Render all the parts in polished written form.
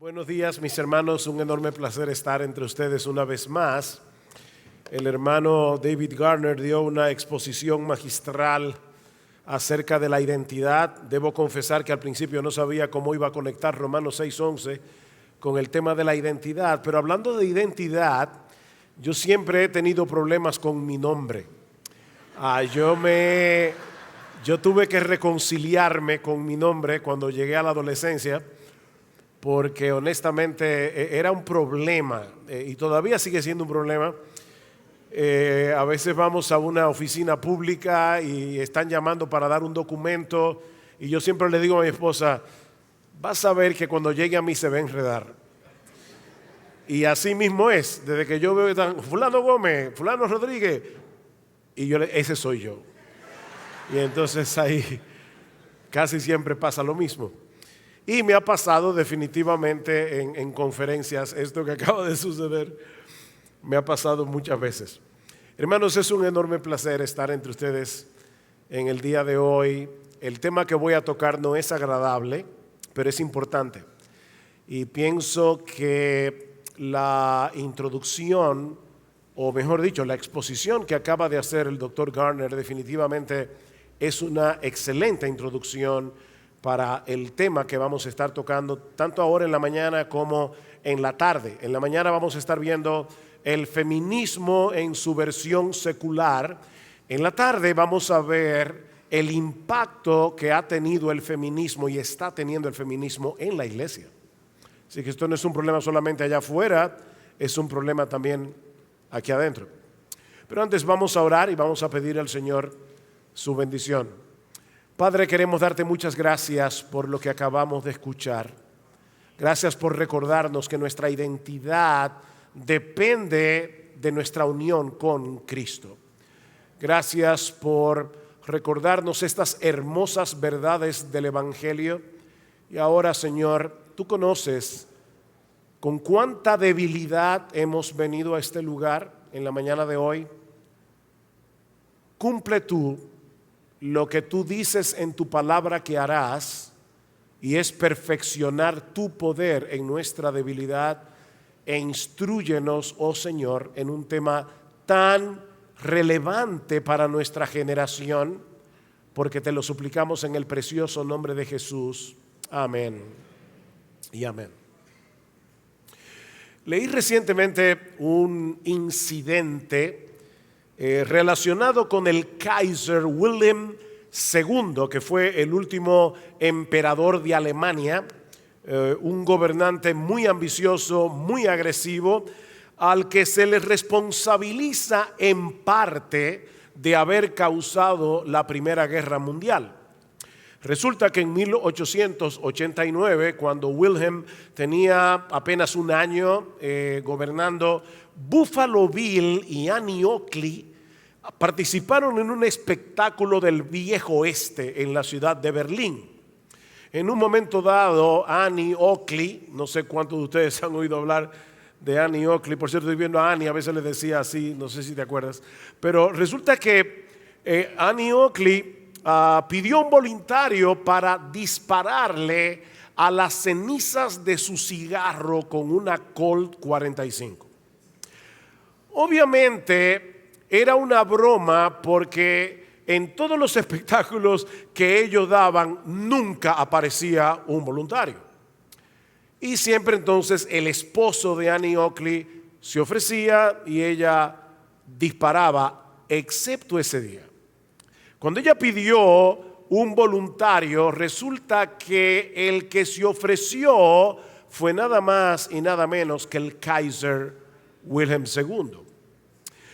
Buenos días, mis hermanos, un enorme placer estar entre ustedes una vez más. El hermano David Garner dio una exposición magistral acerca de la identidad. Debo confesar que al principio no sabía cómo iba a conectar Romanos 6:11 con el tema de la identidad, pero hablando de identidad, yo siempre he tenido problemas con mi nombre. Yo tuve que reconciliarme con mi nombre cuando llegué a la adolescencia, porque honestamente era un problema y todavía sigue siendo un problema. A veces vamos a una oficina pública y están llamando para dar un documento y yo siempre le digo a mi esposa, vas a ver que cuando llegue a mí se va a enredar. Y así mismo es, desde que yo veo que están fulano Gómez, fulano Rodríguez, y ese soy yo. Y entonces ahí casi siempre pasa lo mismo. Y me ha pasado definitivamente en conferencias, esto que acaba de suceder, me ha pasado muchas veces. Hermanos, es un enorme placer estar entre ustedes en el día de hoy. El tema que voy a tocar no es agradable, pero es importante. Y pienso que la introducción, o mejor dicho, la exposición que acaba de hacer el doctor Garner definitivamente es una excelente introducción para el tema que vamos a estar tocando tanto ahora en la mañana como en la tarde. En la mañana vamos a estar viendo el feminismo en su versión secular. En la tarde vamos a ver el impacto que ha tenido el feminismo y está teniendo el feminismo en la iglesia. Así que esto no es un problema solamente allá afuera, es un problema también aquí adentro. Pero antes vamos a orar y vamos a pedir al Señor su bendición. Padre, queremos darte muchas gracias por lo que acabamos de escuchar. Gracias por recordarnos que nuestra identidad depende de nuestra unión con Cristo. Gracias por recordarnos estas hermosas verdades del Evangelio. Y ahora, Señor, tú conoces con cuánta debilidad hemos venido a este lugar en la mañana de hoy. Cumple tú lo que tú dices en tu palabra que harás, y es perfeccionar tu poder en nuestra debilidad, e instrúyenos, oh Señor, en un tema tan relevante para nuestra generación, porque te lo suplicamos en el precioso nombre de Jesús. Amén y amén. Leí recientemente un incidente relacionado con el Kaiser Wilhelm II, que fue el último emperador de Alemania, un gobernante muy ambicioso, muy agresivo, al que se le responsabiliza en parte de haber causado la Primera Guerra Mundial. Resulta que en 1889, cuando Wilhelm tenía apenas un año gobernando, Buffalo Bill y Annie Oakley participaron en un espectáculo del viejo oeste en la ciudad de Berlín. En un momento dado, Annie Oakley, no sé cuántos de ustedes han oído hablar de Annie Oakley, por cierto, estoy viendo a Annie, a veces le decía así, no sé si te acuerdas, pero resulta que Annie Oakley pidió un voluntario para dispararle a las cenizas de su cigarro con una Colt 45. Obviamente era una broma, porque en todos los espectáculos que ellos daban nunca aparecía un voluntario. Y siempre entonces el esposo de Annie Oakley se ofrecía y ella disparaba, excepto ese día. Cuando ella pidió un voluntario, resulta que el que se ofreció fue nada más y nada menos que el Kaiser Wilhelm II.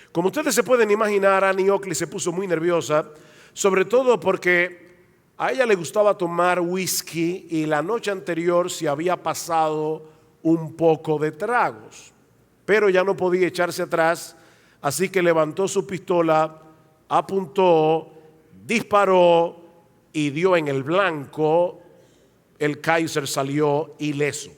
Como ustedes se pueden imaginar, Annie Oakley se puso muy nerviosa, sobre todo porque a ella le gustaba tomar whisky y la noche anterior se había pasado un poco de tragos, pero ya no podía echarse atrás, así que levantó su pistola, apuntó, disparó y dio en el blanco. El Kaiser salió ileso.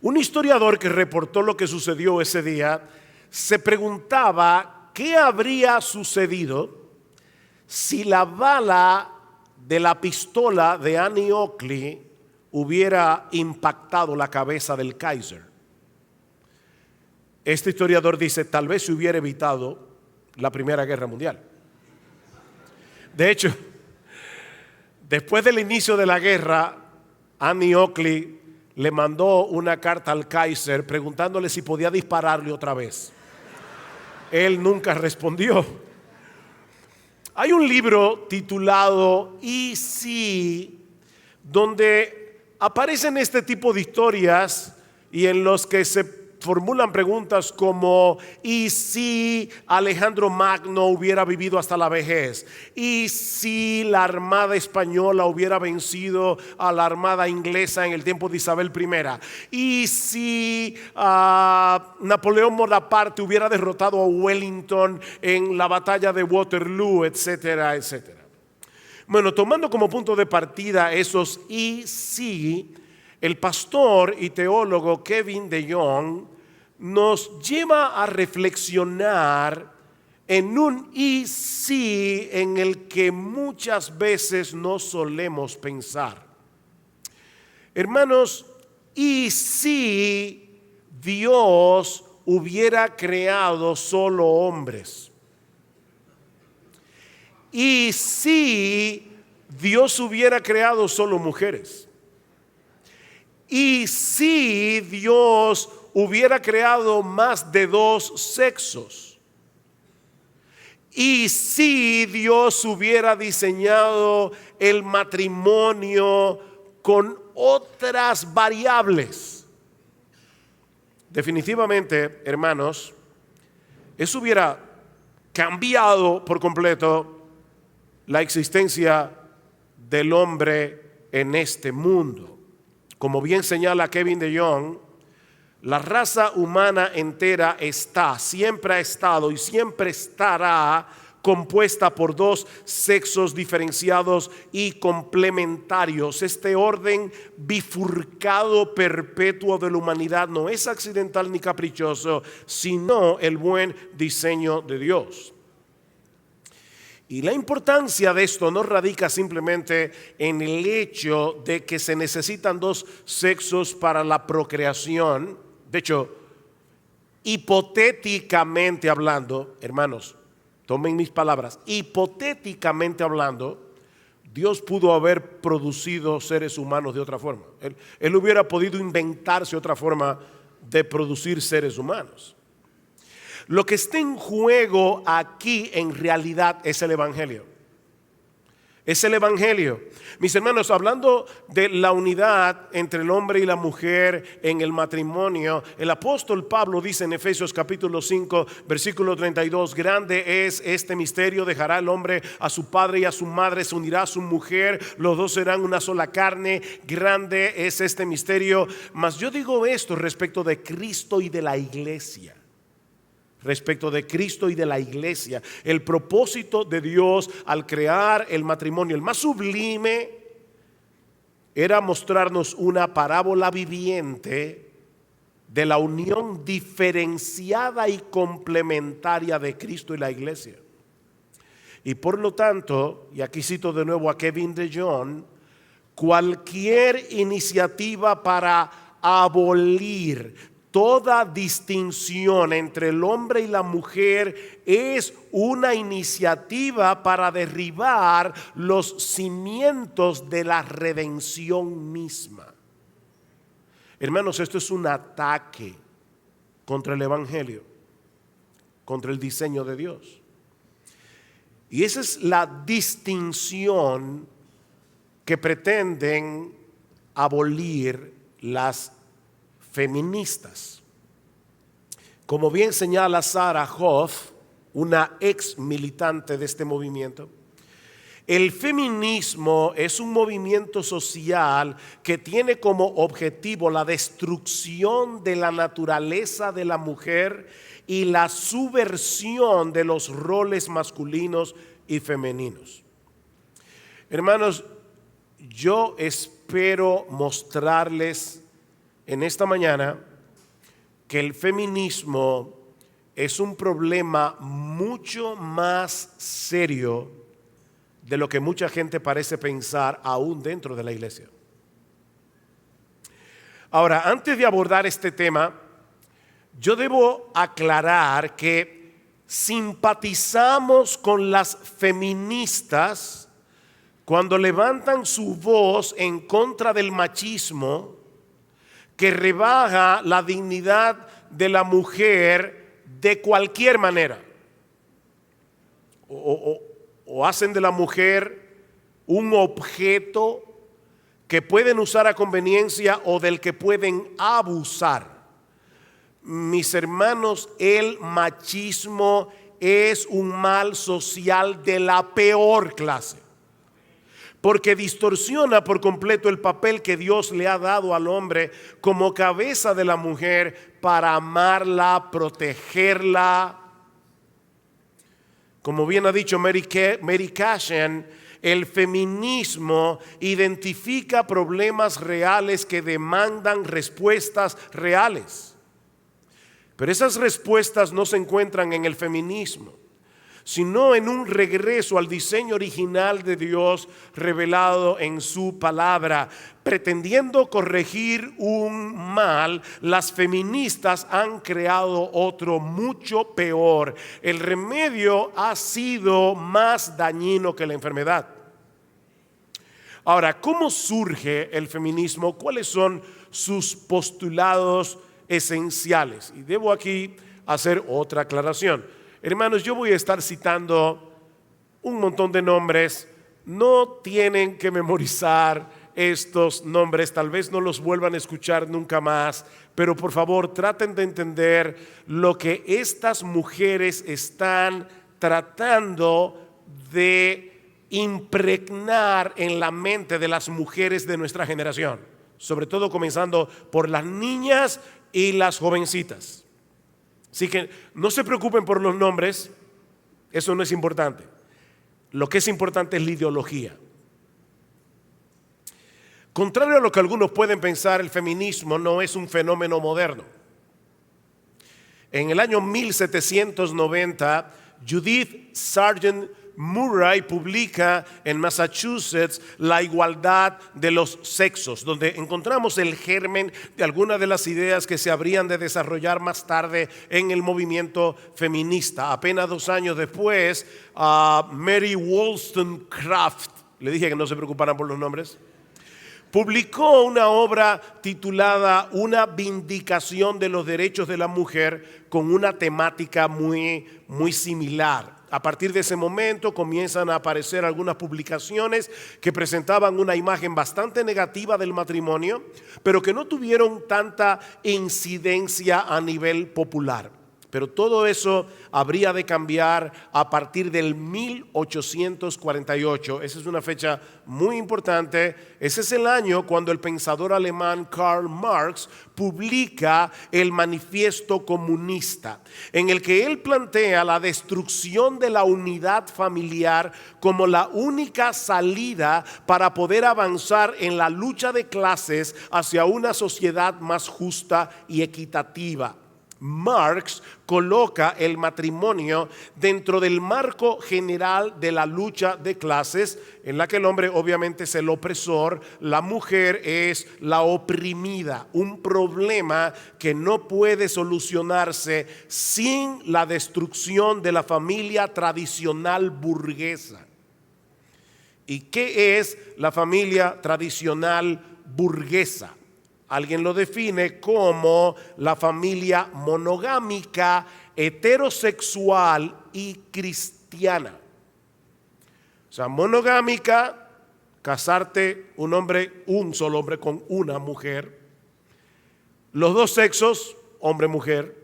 Un historiador que reportó lo que sucedió ese día se preguntaba qué habría sucedido si la bala de la pistola de Annie Oakley hubiera impactado la cabeza del Kaiser. Este historiador dice, tal vez se hubiera evitado la Primera Guerra Mundial. De hecho, después del inicio de la guerra, Annie Oakley le mandó una carta al Kaiser preguntándole si podía dispararle otra vez. Él nunca respondió. Hay un libro titulado ¿Y si?, donde aparecen este tipo de historias y en los que se formulan preguntas como ¿y si Alejandro Magno hubiera vivido hasta la vejez? ¿Y si la Armada Española hubiera vencido a la Armada Inglesa en el tiempo de Isabel I? ¿Y si Napoleón Bonaparte hubiera derrotado a Wellington en la batalla de Waterloo, etcétera, etcétera? Bueno, tomando como punto de partida esos y si, el pastor y teólogo Kevin DeYoung nos lleva a reflexionar en un y sí en el que muchas veces no solemos pensar. Hermanos, ¿y si Dios hubiera creado solo hombres? ¿Y si Dios hubiera creado solo mujeres? ¿Y si Dios hubiera creado más de dos sexos? ¿Y si Dios hubiera diseñado el matrimonio con otras variables? Definitivamente, hermanos, eso hubiera cambiado por completo la existencia del hombre en este mundo. Como bien señala Kevin DeYoung, la raza humana entera siempre ha estado y siempre estará compuesta por dos sexos diferenciados y complementarios. Este orden bifurcado perpetuo de la humanidad no es accidental ni caprichoso, sino el buen diseño de Dios. Y la importancia de esto no radica simplemente en el hecho de que se necesitan dos sexos para la procreación. De hecho, hipotéticamente hablando, hermanos, tomen mis palabras, hipotéticamente hablando, Dios pudo haber producido seres humanos de otra forma. Él hubiera podido inventarse otra forma de producir seres humanos. Lo que está en juego aquí en realidad es el Evangelio. Es el Evangelio. Mis hermanos, hablando de la unidad entre el hombre y la mujer en el matrimonio, el apóstol Pablo dice en Efesios capítulo 5, versículo 32, grande es este misterio, dejará el hombre a su padre y a su madre, se unirá a su mujer, los dos serán una sola carne, grande es este misterio. Mas yo digo esto respecto de Cristo y de la iglesia. Respecto de Cristo y de la iglesia, el propósito de Dios al crear el matrimonio, el más sublime, era mostrarnos una parábola viviente de la unión diferenciada y complementaria de Cristo y la iglesia. Y por lo tanto, y aquí cito de nuevo a Kevin DeYoung, cualquier iniciativa para abolir toda distinción entre el hombre y la mujer es una iniciativa para derribar los cimientos de la redención misma. Hermanos, esto es un ataque contra el Evangelio, contra el diseño de Dios. Y esa es la distinción que pretenden abolir las feministas. Como bien señala Sarah Hoff, una ex militante de este movimiento, el feminismo es un movimiento social que tiene como objetivo la destrucción de la naturaleza de la mujer y la subversión de los roles masculinos y femeninos. Hermanos, yo espero mostrarles en esta mañana que el feminismo es un problema mucho más serio de lo que mucha gente parece pensar aún dentro de la iglesia. Ahora, antes de abordar este tema, yo debo aclarar que simpatizamos con las feministas cuando levantan su voz en contra del machismo que rebaja la dignidad de la mujer de cualquier manera. O hacen de la mujer un objeto que pueden usar a conveniencia o del que pueden abusar. Mis hermanos, el machismo es un mal social de la peor clase, porque distorsiona por completo el papel que Dios le ha dado al hombre como cabeza de la mujer para amarla, protegerla. Como bien ha dicho Mary Cashin, el feminismo identifica problemas reales que demandan respuestas reales. Pero esas respuestas no se encuentran en el feminismo, sino en un regreso al diseño original de Dios revelado en su palabra. Pretendiendo corregir un mal, las feministas han creado otro mucho peor. El remedio ha sido más dañino que la enfermedad. Ahora, ¿cómo surge el feminismo? ¿Cuáles son sus postulados esenciales? Y debo aquí hacer otra aclaración. Hermanos, yo voy a estar citando un montón de nombres. No tienen que memorizar estos nombres, tal vez no los vuelvan a escuchar nunca más, pero por favor traten de entender lo que estas mujeres están tratando de impregnar en la mente de las mujeres de nuestra generación, sobre todo comenzando por las niñas y las jovencitas. Así que no se preocupen por los nombres, eso no es importante. Lo que es importante es la ideología. Contrario a lo que algunos pueden pensar, el feminismo no es un fenómeno moderno. En el año 1790, Judith Sargent Murray publica en Massachusetts La igualdad de los sexos, donde encontramos el germen de algunas de las ideas que se habrían de desarrollar más tarde en el movimiento feminista. Apenas 2 años después, Mary Wollstonecraft, le dije que no se preocuparan por los nombres, publicó una obra titulada Una vindicación de los derechos de la mujer, con una temática muy similar. A partir de ese momento comienzan a aparecer algunas publicaciones que presentaban una imagen bastante negativa del matrimonio, pero que no tuvieron tanta incidencia a nivel popular. Pero todo eso habría de cambiar a partir del 1848. Esa es una fecha muy importante. Ese es el año cuando el pensador alemán Karl Marx publica el Manifiesto Comunista, en el que él plantea la destrucción de la unidad familiar como la única salida para poder avanzar en la lucha de clases hacia una sociedad más justa y equitativa. Marx coloca el matrimonio dentro del marco general de la lucha de clases, en la que el hombre obviamente es el opresor, la mujer es la oprimida, un problema que no puede solucionarse sin la destrucción de la familia tradicional burguesa. ¿Y qué es la familia tradicional burguesa? Alguien lo define como la familia monogámica, heterosexual y cristiana. O sea, monogámica, casarte un solo hombre con una mujer. Los dos sexos, hombre-mujer.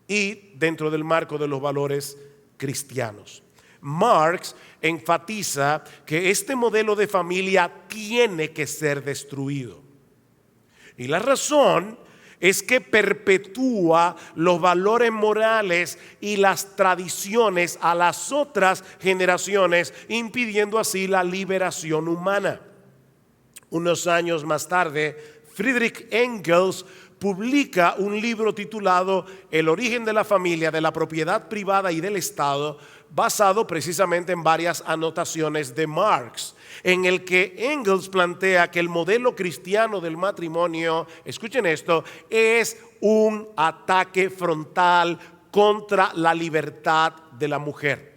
Y dentro del marco de los valores cristianos. Marx enfatiza que este modelo de familia tiene que ser destruido. Y la razón es que perpetúa los valores morales y las tradiciones a las otras generaciones, impidiendo así la liberación humana. Unos años más tarde, Friedrich Engels publica un libro titulado El origen de la familia, de la propiedad privada y del Estado, basado precisamente en varias anotaciones de Marx, en el que Engels plantea que el modelo cristiano del matrimonio, escuchen esto, es un ataque frontal contra la libertad de la mujer.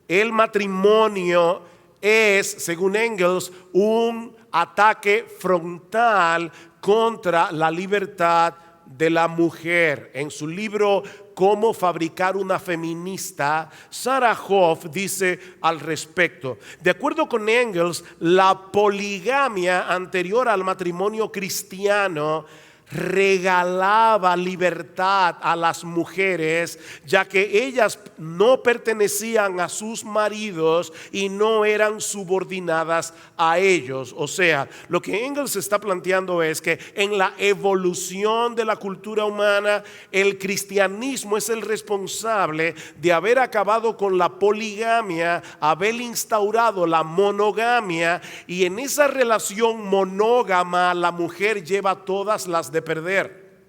El matrimonio es, según Engels, un ataque frontal contra la libertad de la mujer. En su libro Cómo fabricar una feminista, Sarah Hoff dice al respecto: de acuerdo con Engels, la poligamia anterior al matrimonio cristiano regalaba libertad a las mujeres, ya que ellas no pertenecían a sus maridos y no eran subordinadas a ellos. O sea, lo que Engels está planteando es que en la evolución de la cultura humana, el cristianismo es el responsable de haber acabado con la poligamia, haber instaurado la monogamia, y en esa relación monógama la mujer lleva todas las de perder.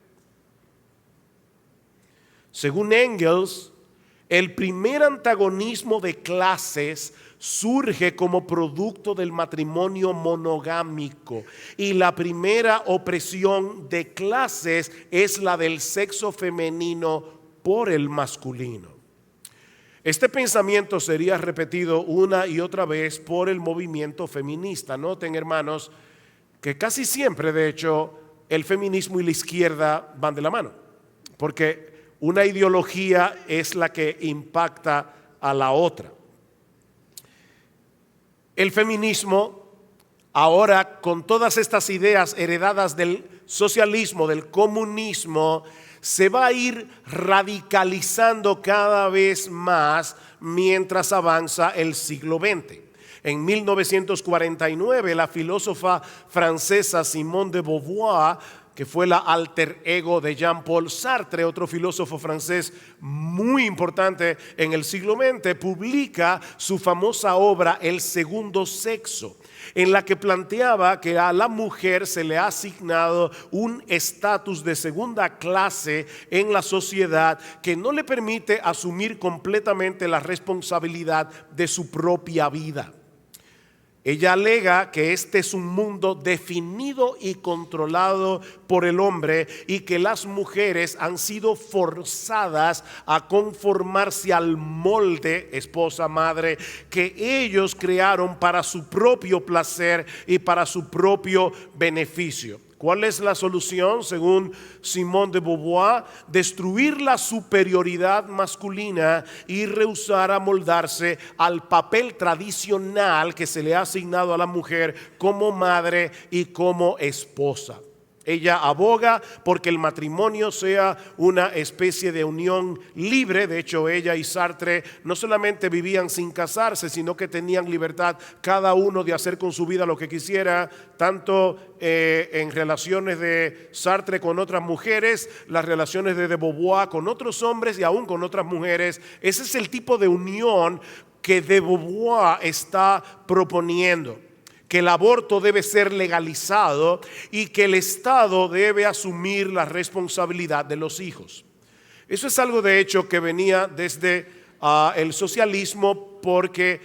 Según Engels, el primer antagonismo de clases surge como producto del matrimonio monogámico, y la primera opresión de clases es la del sexo femenino por el masculino. Este pensamiento sería repetido una y otra vez por el movimiento feminista. Noten, hermanos, que casi siempre, de hecho, el feminismo y la izquierda van de la mano, porque una ideología es la que impacta a la otra. El feminismo, ahora con todas estas ideas heredadas del socialismo, del comunismo, se va a ir radicalizando cada vez más mientras avanza el siglo XX. En 1949, la filósofa francesa Simone de Beauvoir, que fue la alter ego de Jean-Paul Sartre, otro filósofo francés muy importante en el siglo XX, publica su famosa obra El segundo sexo, en la que planteaba que a la mujer se le ha asignado un estatus de segunda clase en la sociedad que no le permite asumir completamente la responsabilidad de su propia vida. Ella alega que este es un mundo definido y controlado por el hombre, y que las mujeres han sido forzadas a conformarse al molde, esposa, madre, que ellos crearon para su propio placer y para su propio beneficio. ¿Cuál es la solución según Simone de Beauvoir? Destruir la superioridad masculina y rehusar amoldarse al papel tradicional que se le ha asignado a la mujer como madre y como esposa. Ella aboga porque el matrimonio sea una especie de unión libre. De hecho, ella y Sartre no solamente vivían sin casarse, sino que tenían libertad cada uno de hacer con su vida lo que quisiera, tanto en relaciones de Sartre con otras mujeres, las relaciones de Beauvoir con otros hombres y aún con otras mujeres. Ese es el tipo de unión que de Beauvoir está proponiendo, que el aborto debe ser legalizado y que el Estado debe asumir la responsabilidad de los hijos. Eso es algo, de hecho, que venía desde el socialismo, porque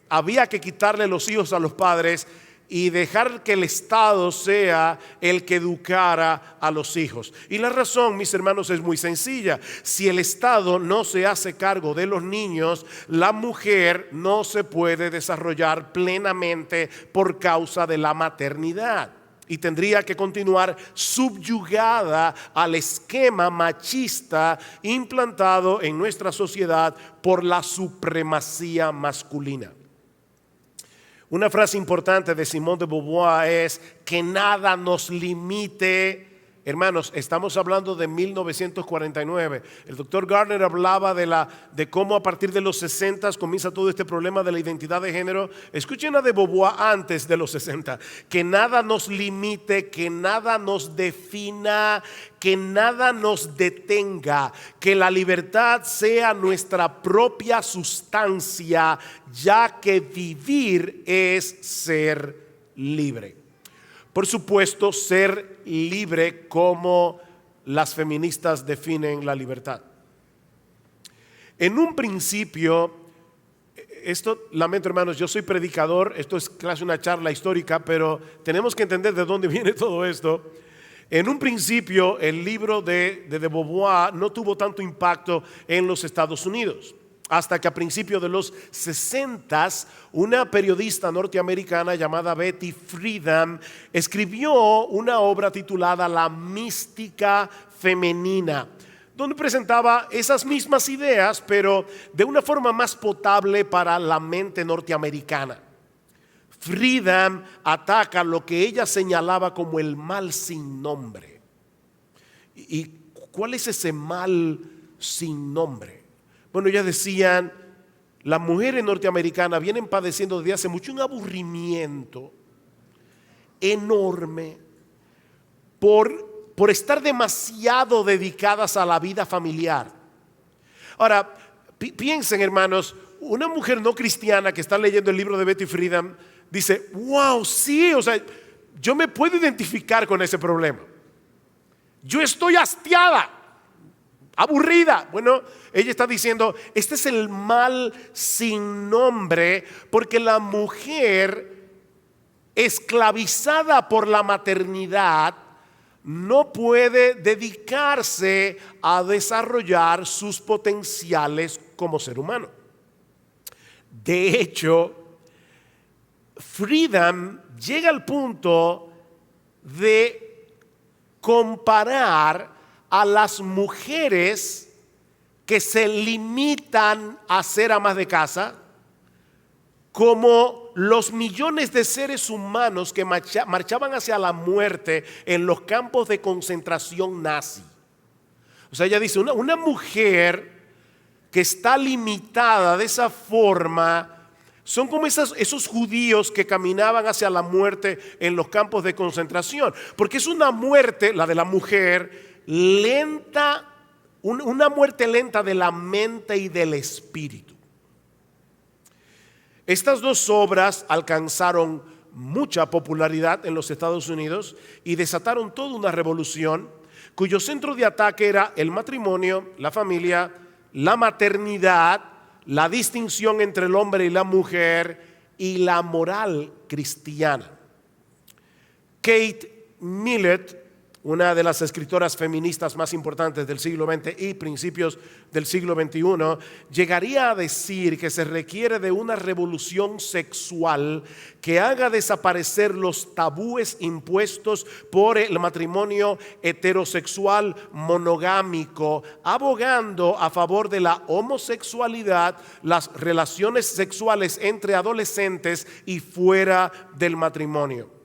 había que quitarle los hijos a los padres y dejar que el Estado sea el que educara a los hijos. Y la razón, mis hermanos, es muy sencilla. Si el Estado no se hace cargo de los niños, la mujer no se puede desarrollar plenamente por causa de la maternidad, y tendría que continuar subyugada al esquema machista implantado en nuestra sociedad por la supremacía masculina. Una frase importante de Simone de Beauvoir es que nada nos limite. Hermanos, estamos hablando de 1949. El doctor Gardner hablaba de cómo a partir de los 60 comienza todo este problema de la identidad de género. Escuchen a de Beauvoir antes de los 60. Que nada nos limite, que nada nos defina, que nada nos detenga, que la libertad sea nuestra propia sustancia, ya que vivir es ser libre. Por supuesto, ser libre como las feministas definen la libertad. En un principio, esto, lamento hermanos, yo soy predicador, esto es casi una charla histórica, pero tenemos que entender de dónde viene todo esto. En un principio, el libro de Beauvoir no tuvo tanto impacto en los Estados Unidos, hasta que a principios de los 60, una periodista norteamericana llamada Betty Friedan escribió una obra titulada La mística femenina, donde presentaba esas mismas ideas, pero de una forma más potable para la mente norteamericana. Friedan ataca lo que ella señalaba como el mal sin nombre. ¿Y cuál es ese mal sin nombre? Bueno, ellas decían, las mujeres norteamericanas vienen padeciendo desde hace mucho un aburrimiento enorme por estar demasiado dedicadas a la vida familiar. Ahora, piensen hermanos, una mujer no cristiana que está leyendo el libro de Betty Friedan dice, wow, sí, o sea, yo me puedo identificar con ese problema. Yo estoy hastiada, aburrida. Bueno, ella está diciendo, este es el mal sin nombre, porque la mujer esclavizada por la maternidad no puede dedicarse a desarrollar sus potenciales como ser humano. De hecho, Friedan llega al punto de comparar a las mujeres que se limitan a ser amas de casa como los millones de seres humanos que marchaban hacia la muerte en los campos de concentración nazi. O sea, ella dice, una mujer que está limitada de esa forma son como esos judíos que caminaban hacia la muerte en los campos de concentración, porque es una muerte, la de la mujer, lenta, una muerte lenta de la mente y del espíritu. Estas dos obras alcanzaron mucha popularidad en los Estados Unidos y desataron toda una revolución cuyo centro de ataque era el matrimonio, la familia, la maternidad, la distinción entre el hombre y la mujer y la moral cristiana. Kate Millett, una de las escritoras feministas más importantes del siglo XX y principios del siglo XXI, llegaría a decir que se requiere de una revolución sexual que haga desaparecer los tabúes impuestos por el matrimonio heterosexual monogámico, abogando a favor de la homosexualidad, las relaciones sexuales entre adolescentes y fuera del matrimonio.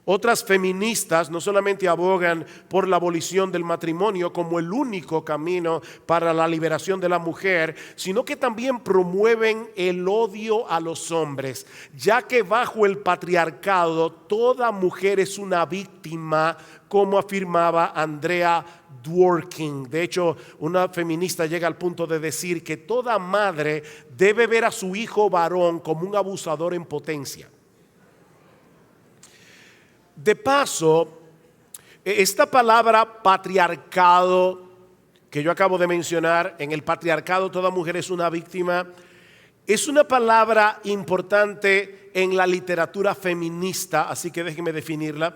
Otras feministas no solamente abogan por la abolición del matrimonio como el único camino para la liberación de la mujer, sino que también promueven el odio a los hombres, ya que bajo el patriarcado toda mujer es una víctima, como afirmaba Andrea Dworkin. De hecho, una feminista llega al punto de decir que toda madre debe ver a su hijo varón como un abusador en potencia. De paso, esta palabra patriarcado que yo acabo de mencionar, en el patriarcado toda mujer es una víctima, es una palabra importante en la literatura feminista, así que déjenme definirla.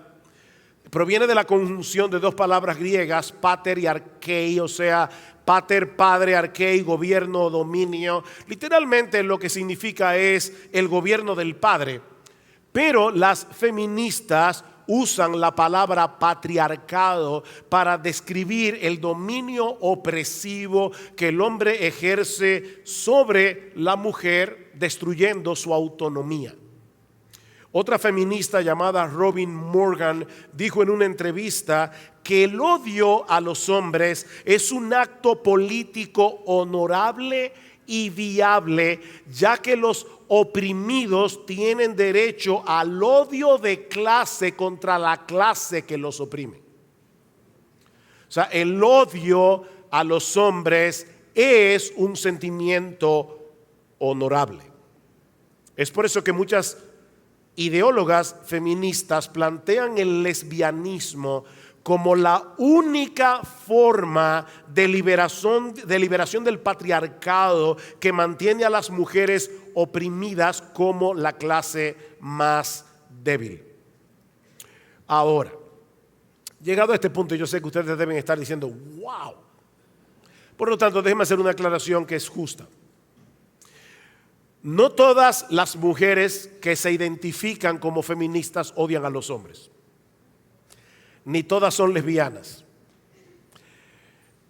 Proviene de la conjunción de dos palabras griegas, pater y archei, o sea, pater, padre, archei, gobierno o dominio. Literalmente lo que significa es el gobierno del padre. Pero las feministas usan la palabra patriarcado para describir el dominio opresivo que el hombre ejerce sobre la mujer, destruyendo su autonomía. Otra feminista llamada Robin Morgan dijo en una entrevista que el odio a los hombres es un acto político honorable y viable, ya que los oprimidos tienen derecho al odio de clase contra la clase que los oprime. O sea, el odio a los hombres es un sentimiento honorable. Es por eso que muchas ideólogas feministas plantean el lesbianismo como la única forma de liberación del patriarcado que mantiene a las mujeres oprimidas como la clase más débil. Ahora, llegado a este punto, yo sé que ustedes deben estar diciendo, wow. Por lo tanto, déjenme hacer una aclaración que es justa. No todas las mujeres que se identifican como feministas odian a los hombres. Ni todas son lesbianas.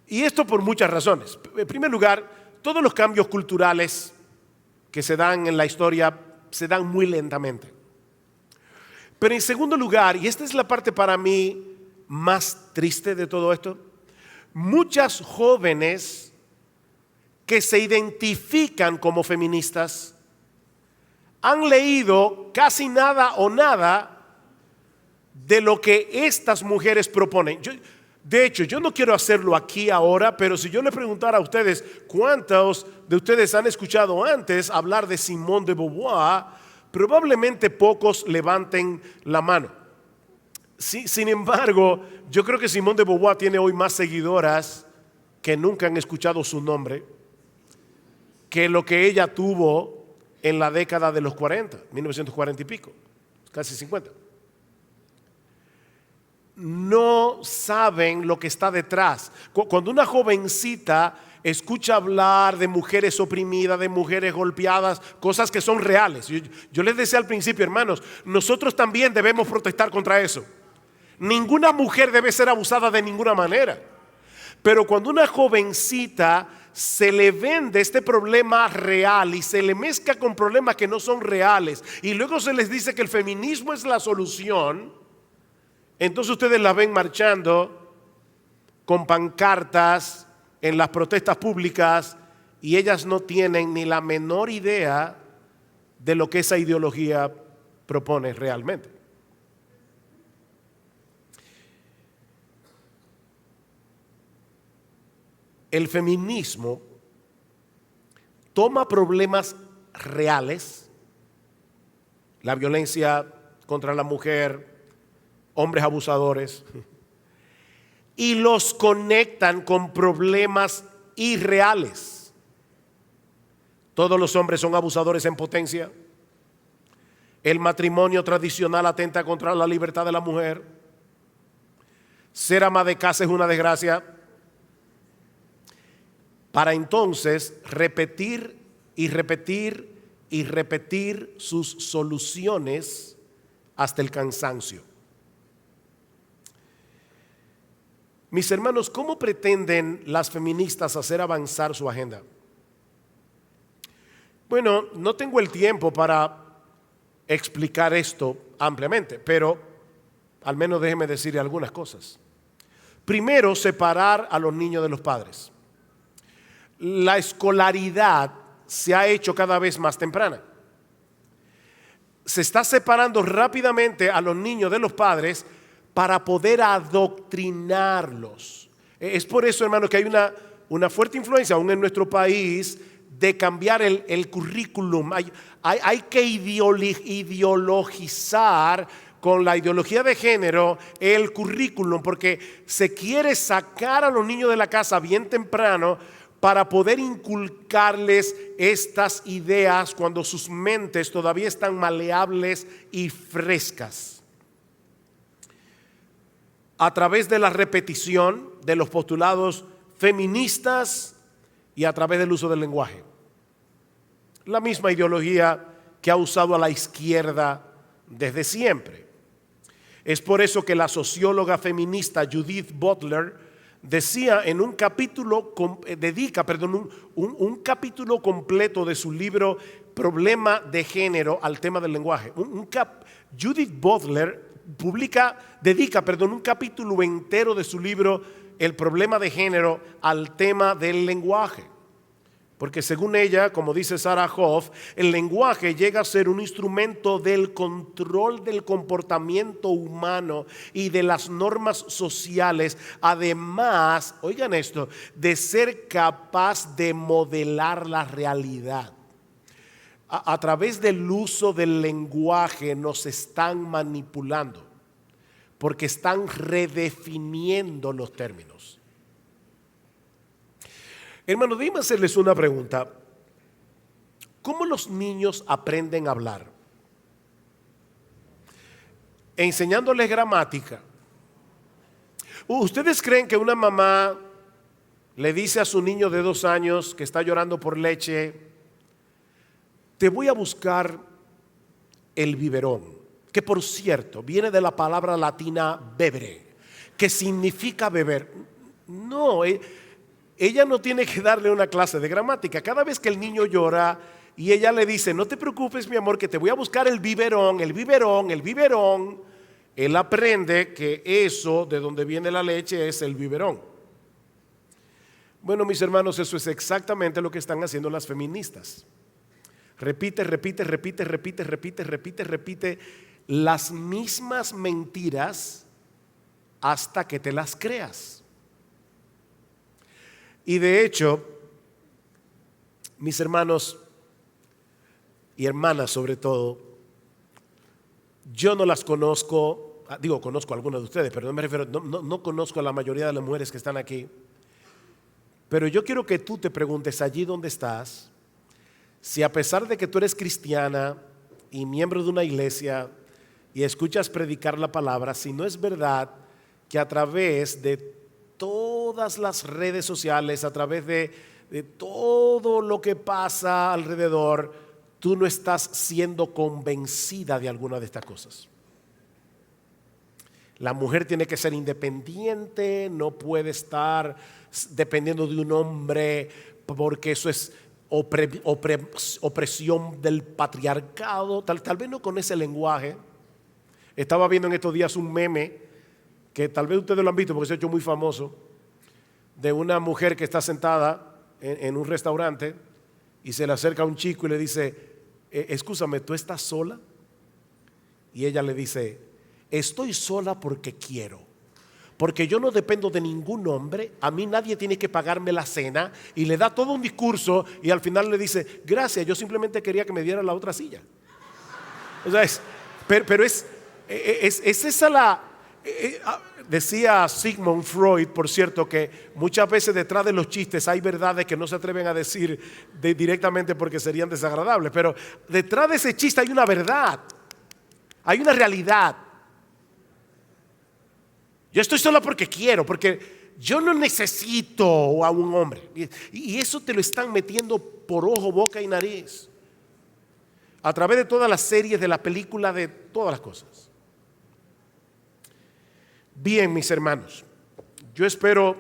Y esto por muchas razones. En primer lugar, todos los cambios culturales que se dan en la historia se dan muy lentamente. Pero en segundo lugar, y esta es la parte para mí más triste de todo esto, muchas jóvenes que se identifican como feministas han leído casi nada o nada de lo que estas mujeres proponen. De hecho, yo no quiero hacerlo aquí ahora, pero si yo le preguntara a ustedes cuántos de ustedes han escuchado antes hablar de Simone de Beauvoir, probablemente pocos levanten la mano. Sin embargo, yo creo que Simone de Beauvoir tiene hoy más seguidoras que nunca han escuchado su nombre que lo que ella tuvo en la década de los 40, 1940 y pico, casi 50. No saben lo que está detrás. Cuando una jovencita escucha hablar de mujeres oprimidas, de mujeres golpeadas, cosas que son reales. Yo les decía al principio, hermanos, nosotros también debemos protestar contra eso. Ninguna mujer debe ser abusada de ninguna manera. Pero cuando una jovencita se le vende este problema real y se le mezcla con problemas que no son reales y luego se les dice que el feminismo es la solución, entonces ustedes la ven marchando con pancartas en las protestas públicas y ellas no tienen ni la menor idea de lo que esa ideología propone realmente. El feminismo toma problemas reales, la violencia contra la mujer, hombres abusadores, y los conectan con problemas irreales. Todos los hombres son abusadores en potencia. El matrimonio tradicional atenta contra la libertad de la mujer. Ser ama de casa es una desgracia. Para entonces repetir y repetir y repetir sus soluciones hasta el cansancio. Mis hermanos, ¿cómo pretenden las feministas hacer avanzar su agenda? Bueno, no tengo el tiempo para explicar esto ampliamente, pero al menos déjeme decirle algunas cosas. Primero, separar a los niños de los padres. La escolaridad se ha hecho cada vez más temprana. Se está separando rápidamente a los niños de los padres para poder adoctrinarlos. Es por eso, hermanos, que hay una fuerte influencia aún en nuestro país de cambiar el currículum. Hay que ideologizar con la ideología de género el currículum, porque se quiere sacar a los niños de la casa bien temprano para poder inculcarles estas ideas cuando sus mentes todavía están maleables y frescas. A través de la repetición de los postulados feministas y a través del uso del lenguaje. La misma ideología que ha usado a la izquierda desde siempre. Es por eso que la socióloga feminista Judith Butler decía en un capítulo, un capítulo completo de su libro Problema de Género al tema del lenguaje. Judith Butler dedica un capítulo entero de su libro El Problema de Género al tema del lenguaje. Porque según ella, como dice Sarah Hoff, el lenguaje llega a ser un instrumento del control del comportamiento humano y de las normas sociales, además, oigan esto, de ser capaz de modelar la realidad. A través del uso del lenguaje nos están manipulando. porque están redefiniendo los términos. Hermano, déjenme hacerles una pregunta. ¿Cómo los niños aprenden a hablar? Enseñándoles gramática. ¿Ustedes creen que una mamá le dice a su niño de 2 años que está llorando por leche: te voy a buscar el biberón? Que por cierto viene de la palabra latina bebere, que significa beber. No, ella no tiene que darle una clase de gramática. Cada vez que el niño llora y ella le dice: no te preocupes, mi amor, que te voy a buscar el biberón, el biberón, el biberón, él aprende que eso de donde viene la leche es el biberón. Bueno, mis hermanos, eso es exactamente lo que están haciendo las feministas. Repite las mismas mentiras hasta que te las creas. Y de hecho, mis hermanos y hermanas sobre todo, yo no las conozco, conozco a algunas de ustedes, pero no conozco a la mayoría de las mujeres que están aquí. Pero yo quiero que tú te preguntes allí donde estás, si a pesar de que tú eres cristiana y miembro de una iglesia y escuchas predicar la palabra, si no es verdad que a través de todas las redes sociales, a través de todo lo que pasa alrededor, tú no estás siendo convencida de alguna de estas cosas. La mujer tiene que ser independiente, no puede estar dependiendo de un hombre, porque eso es opresión del patriarcado. Tal vez no con ese lenguaje. Estaba viendo en estos días un meme que tal vez ustedes lo han visto porque se ha hecho muy famoso, de una mujer que está sentada en un restaurante y se le acerca a un chico y le dice: excúsame, ¿tú estás sola? Y ella le dice: estoy sola porque quiero, porque yo no dependo de ningún hombre, a mí nadie tiene que pagarme la cena. Y le da todo un discurso y al final le dice: gracias, yo simplemente quería que me diera la otra silla. O sea, pero es esa la... decía Sigmund Freud, por cierto, que muchas veces detrás de los chistes hay verdades que no se atreven a decir directamente porque serían desagradables, pero detrás de ese chiste hay una verdad, hay una realidad. Yo estoy sola porque quiero, porque yo no necesito a un hombre. Y eso te lo están metiendo por ojo, boca y nariz, a través de todas las series, de la película, de todas las cosas. Bien, mis hermanos, yo espero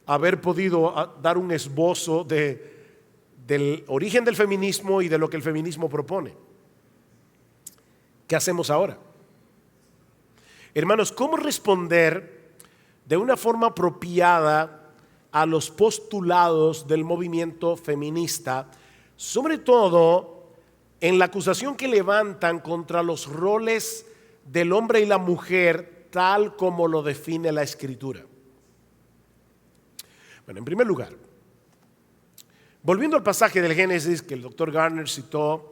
haber podido dar un esbozo del origen del feminismo y de lo que el feminismo propone. ¿Qué hacemos ahora? Hermanos, ¿cómo responder de una forma apropiada a los postulados del movimiento feminista, sobre todo en la acusación que levantan contra los roles del hombre y la mujer tal como lo define la Escritura? Bueno, en primer lugar, volviendo al pasaje del Génesis que el doctor Garner citó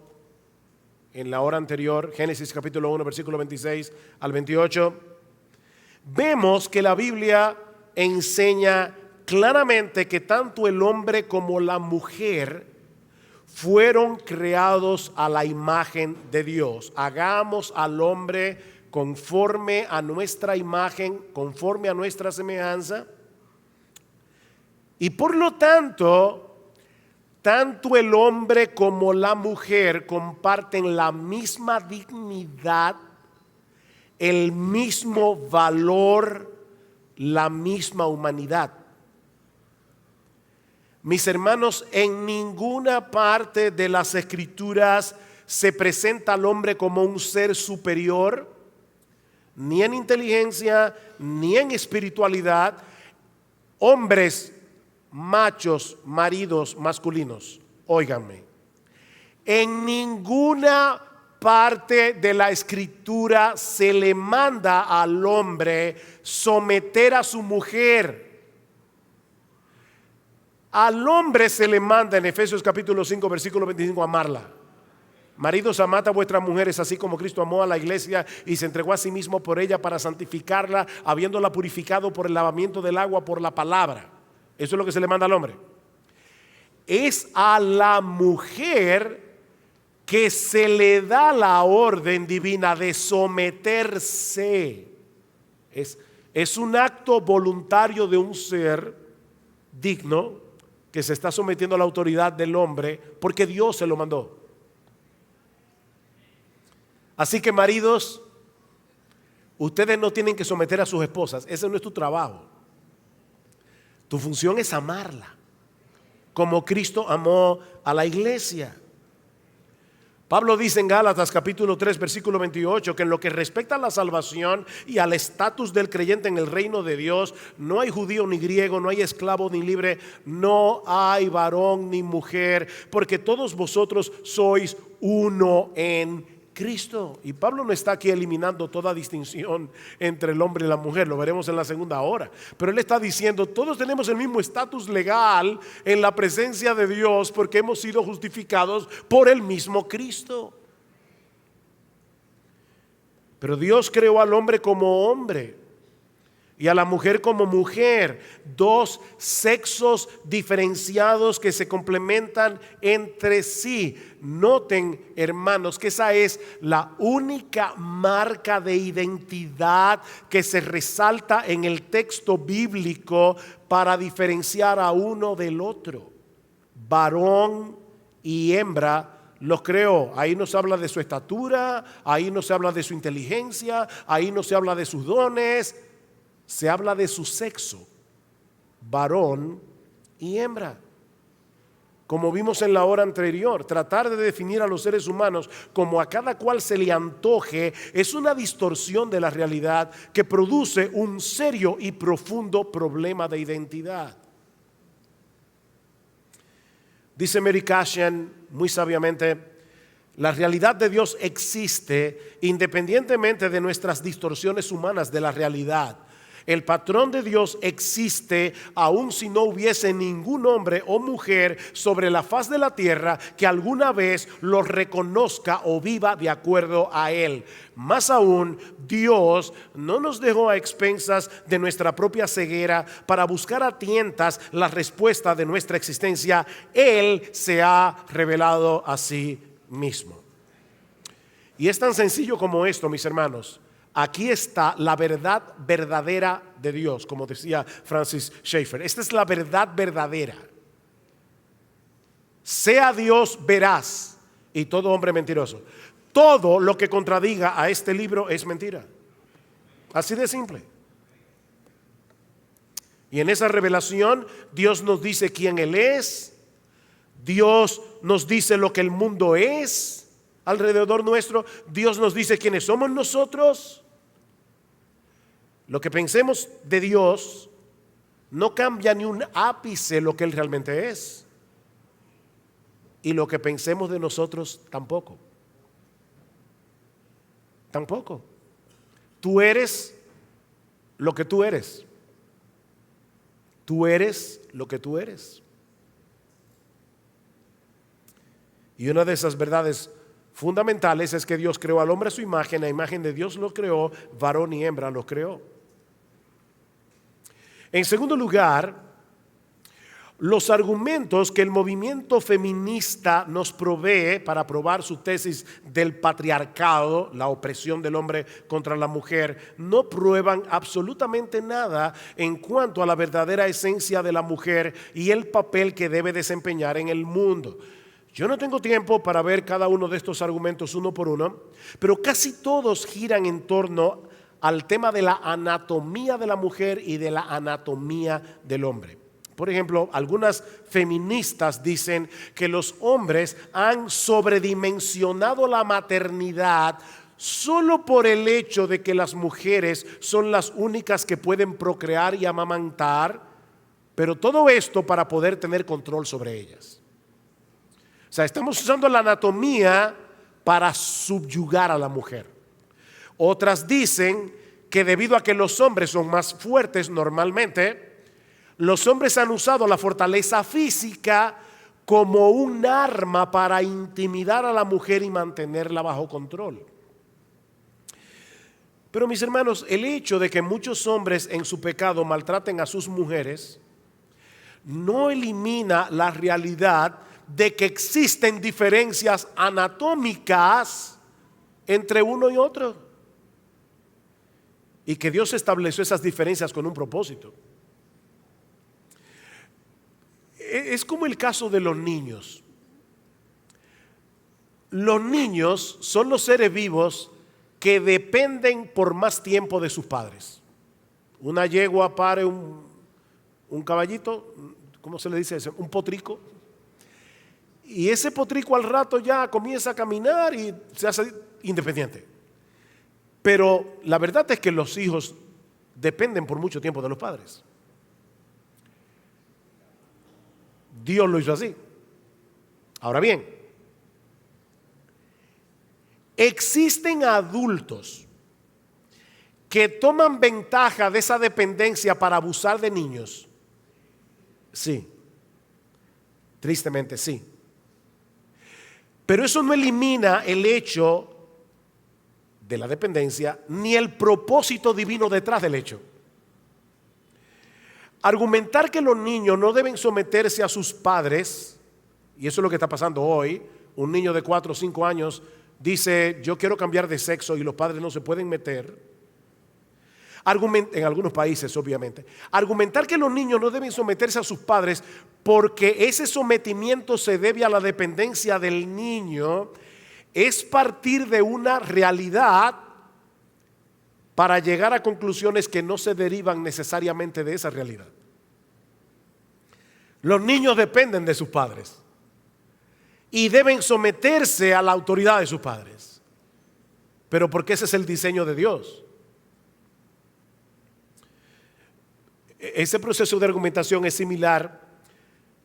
en la hora anterior, Génesis capítulo 1, versículo 26 al 28, vemos que la Biblia enseña claramente que tanto el hombre como la mujer fueron creados a la imagen de Dios. Hagamos al hombre conforme a nuestra imagen, conforme a nuestra semejanza. Y por lo tanto, tanto el hombre como la mujer comparten la misma dignidad, el mismo valor, la misma humanidad. Mis hermanos, en ninguna parte de las Escrituras se presenta al hombre como un ser superior, ni en inteligencia, ni en espiritualidad. Hombres, machos, maridos, masculinos, óiganme, en ninguna parte de la Escritura se le manda al hombre someter a su mujer. Al hombre se le manda en Efesios capítulo 5 versículo 25 amarla. Maridos, amad a vuestras mujeres, así como Cristo amó a la iglesia y se entregó a sí mismo por ella para santificarla, habiéndola purificado por el lavamiento del agua por la palabra. Eso es lo que se le manda al hombre. Es a la mujer que se le da la orden divina de someterse. Es un acto voluntario de un ser digno que se está sometiendo a la autoridad del hombre porque Dios se lo mandó. Así que, maridos, ustedes no tienen que someter a sus esposas. Ese no es tu trabajo. Tu función es amarla, como Cristo amó a la iglesia. Pablo dice en Gálatas capítulo 3 versículo 28 que en lo que respecta a la salvación y al estatus del creyente en el reino de Dios, no hay judío ni griego, no hay esclavo ni libre, no hay varón ni mujer, porque todos vosotros sois uno en Cristo. Y Pablo no está aquí eliminando toda distinción entre el hombre y la mujer, lo veremos en la segunda hora, pero él está diciendo todos tenemos el mismo estatus legal en la presencia de Dios porque hemos sido justificados por el mismo Cristo. Pero Dios creó al hombre como hombre y a la mujer como mujer, dos sexos diferenciados que se complementan entre sí. Noten, hermanos, que esa es la única marca de identidad que se resalta en el texto bíblico para diferenciar a uno del otro. Varón y hembra los creó. Ahí no se habla de su estatura, ahí no se habla de su inteligencia, ahí no se habla de sus dones. Se habla de su sexo, varón y hembra. Como vimos en la hora anterior, tratar de definir a los seres humanos como a cada cual se le antoje es una distorsión de la realidad que produce un serio y profundo problema de identidad. Dice Mary Cashian muy sabiamente: la realidad de Dios existe independientemente de nuestras distorsiones humanas de la realidad. El patrón de Dios existe aun si no hubiese ningún hombre o mujer sobre la faz de la tierra que alguna vez lo reconozca o viva de acuerdo a él. Más aún, Dios no nos dejó a expensas de nuestra propia ceguera para buscar a tientas la respuesta de nuestra existencia. Él se ha revelado a sí mismo. Y es tan sencillo como esto, mis hermanos. Aquí está la verdad verdadera de Dios, como decía Francis Schaeffer. Esta es la verdad verdadera. Sea Dios veraz y todo hombre mentiroso. Todo lo que contradiga a este libro es mentira. Así de simple. Y en esa revelación Dios nos dice quién Él es. Dios nos dice lo que el mundo es alrededor nuestro. Dios nos dice quiénes somos nosotros. Lo que pensemos de Dios no cambia ni un ápice lo que Él realmente es. Y lo que pensemos de nosotros tampoco. Tampoco. Tú eres lo que tú eres. Tú eres lo que tú eres. Y una de esas verdades fundamentales es que Dios creó al hombre a su imagen, a imagen de Dios lo creó, varón y hembra lo creó. En segundo lugar, los argumentos que el movimiento feminista nos provee para probar su tesis del patriarcado, la opresión del hombre contra la mujer, no prueban absolutamente nada en cuanto a la verdadera esencia de la mujer y el papel que debe desempeñar en el mundo. Yo no tengo tiempo para ver cada uno de estos argumentos uno por uno, pero casi todos giran en torno al tema de la anatomía de la mujer y de la anatomía del hombre. Por ejemplo, algunas feministas dicen que los hombres han sobredimensionado la maternidad solo por el hecho de que las mujeres son las únicas que pueden procrear y amamantar, pero todo esto para poder tener control sobre ellas. O sea, estamos usando la anatomía para subyugar a la mujer. Otras dicen que debido a que los hombres son más fuertes normalmente, los hombres han usado la fortaleza física como un arma para intimidar a la mujer y mantenerla bajo control. Pero mis hermanos, el hecho de que muchos hombres en su pecado maltraten a sus mujeres no elimina la realidad de que existen diferencias anatómicas entre uno y otro, y que Dios estableció esas diferencias con un propósito. Es como el caso de los niños. Los niños son los seres vivos que dependen por más tiempo de sus padres. Una yegua pare un caballito, ¿cómo se le dice eso? Un potrico. Y ese potrico al rato ya comienza a caminar y se hace independiente. Pero la verdad es que los hijos dependen por mucho tiempo de los padres. Dios lo hizo así. Ahora bien, existen adultos que toman ventaja de esa dependencia para abusar de niños. Sí, tristemente sí. Pero eso no elimina el hecho de la dependencia ni el propósito divino detrás del hecho. Argumentar que los niños no deben someterse a sus padres, y eso es lo que está pasando hoy. Un niño de 4 o 5 años dice: yo quiero cambiar de sexo, y los padres no se pueden meter. En algunos países, obviamente. Argumentar que los niños no deben someterse a sus padres porque ese sometimiento se debe a la dependencia del niño es partir de una realidad para llegar a conclusiones que no se derivan necesariamente de esa realidad. Los niños dependen de sus padres y deben someterse a la autoridad de sus padres, pero porque ese es el diseño de Dios. Ese proceso de argumentación es similar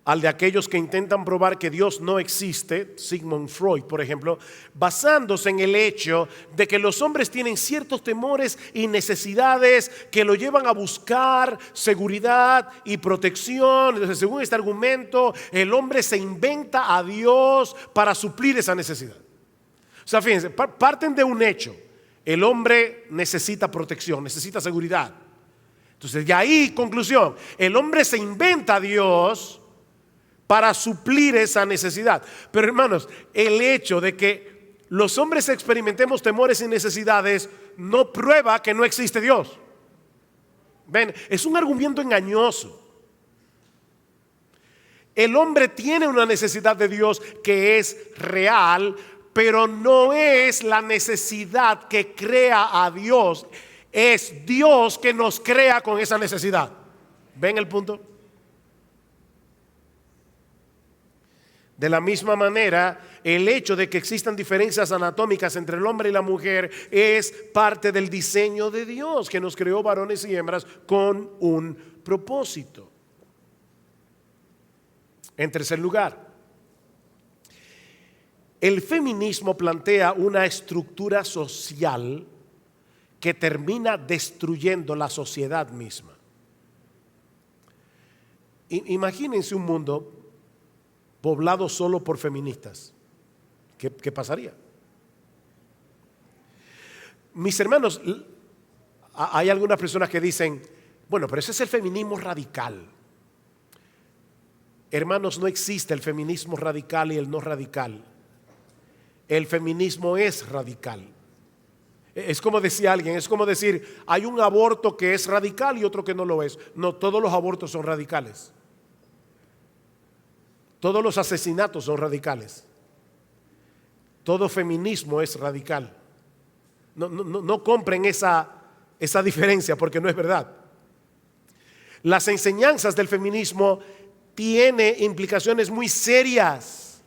al de aquellos que intentan probar que Dios no existe, Sigmund Freud, por ejemplo, basándose en el hecho de que los hombres tienen ciertos temores y necesidades que lo llevan a buscar seguridad y protección. Entonces, según este argumento, el hombre se inventa a Dios para suplir esa necesidad. O sea, fíjense, parten de un hecho: el hombre necesita protección, necesita seguridad. Entonces, de ahí, conclusión, el hombre se inventa a Dios para suplir esa necesidad. Pero hermanos, el hecho de que los hombres experimentemos temores y necesidades no prueba que no existe Dios. Ven, es un argumento engañoso. El hombre tiene una necesidad de Dios que es real, pero no es la necesidad que crea a Dios. Es Dios que nos crea con esa necesidad. ¿Ven el punto? De la misma manera, el hecho de que existan diferencias anatómicas entre el hombre y la mujer es parte del diseño de Dios, que nos creó varones y hembras con un propósito. En tercer lugar, el feminismo plantea una estructura social que termina destruyendo la sociedad misma. Imagínense un mundo poblado solo por feministas. ¿Qué pasaría? Mis hermanos, hay algunas personas que dicen: bueno, pero ese es el feminismo radical. Hermanos, no existe el feminismo radical y el no radical. El feminismo es radical. Es como decía alguien, es como decir: hay un aborto que es radical y otro que no lo es. No, todos los abortos son radicales. Todos los asesinatos son radicales. Todo feminismo es radical. No compren esa diferencia, porque no es verdad. Las enseñanzas del feminismo tienen implicaciones muy serias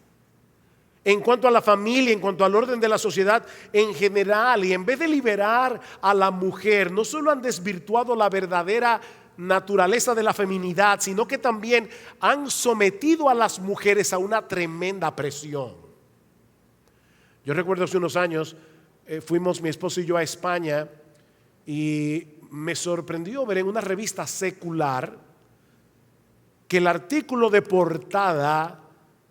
en cuanto a la familia, en cuanto al orden de la sociedad en general. Y en vez de liberar a la mujer, no solo han desvirtuado la verdadera naturaleza de la feminidad, sino que también han sometido a las mujeres a una tremenda presión. Yo recuerdo hace unos años, fuimos mi esposo y yo a España, y me sorprendió ver en una revista secular que el artículo de portada